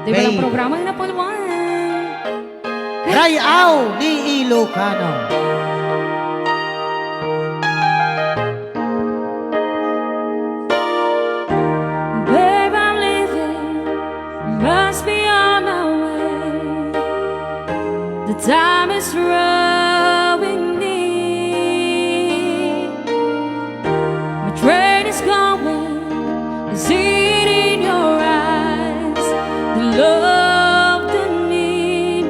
Di ba lang programa na Palwan? Rayaw ni Ilocano. Babe, I'm leaving, must be on my way. The time is rowing near. My train is going, I see it in your eyes. The love that need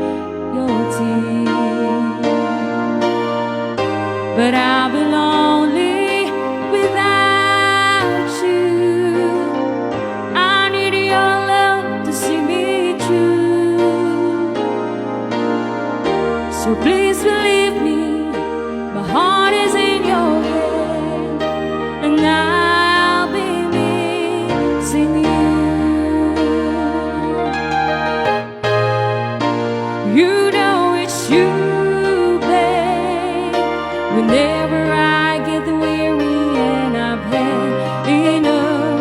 your tears. But I'll be lonely without you. I need your love to see me through. So please believe me, my heart is in your hand, and I'll be missing you. You know it's you, babe. Whenever I get weary and I've had enough,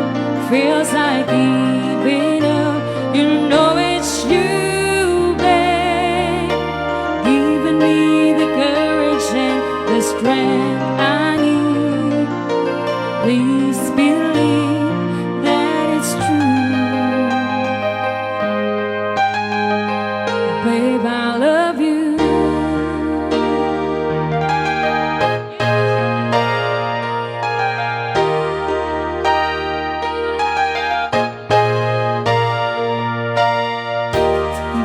feels like giving up. You know it's you, babe, giving me the courage and the strength I need. Please believe that it's true. Babe, I love you.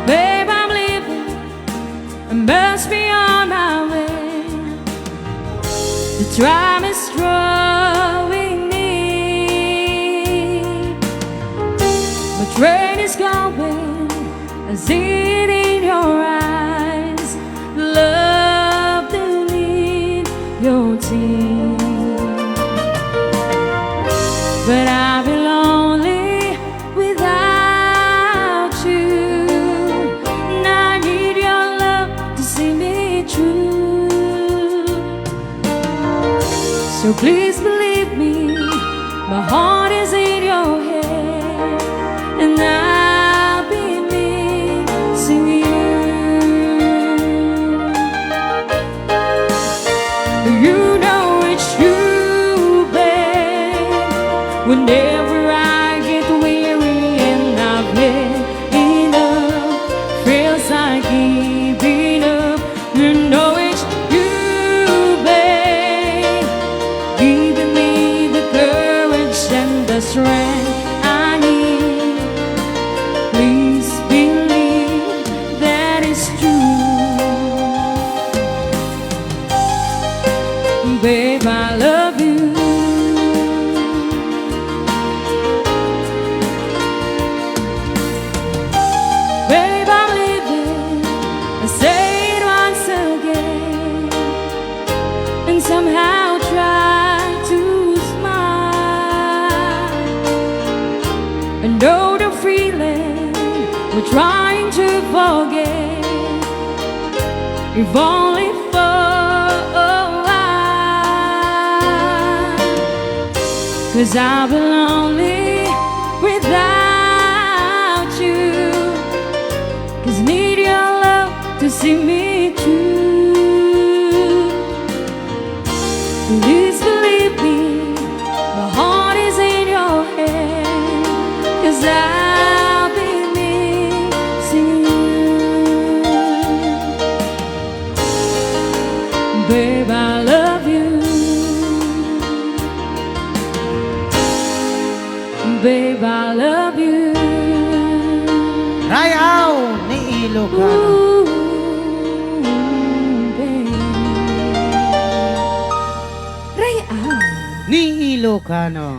Babe, I'm leaving, I must be on my way. The time is drawing near. My train is going, I see it in your eyes. Love to need your tears. But I'll be lonely without you, and I need your love to see me through. So please believe me, my heart is in your hand, and I'll be missing you. You know it's you, babe. Whenever I get weary and I've had enough, feels like giving up. You know it's you, babe, giving me the courage and the strength I need. Please believe that it's true. Babe, I love you. Babe, I'm leaving, I say it once again, and somehow try to smile. I know the feeling we're trying to forget, if only for a while. 'Cause I'll be lonely without you, 'cause need your love to see me through. Please believe me, my heart is in your hand, 'cause I'll be missing you. Babe, I love you. Babe, I love you. Rayaw ni Ilocano. Ooh, babe. Rayaw. Ni Ilocano.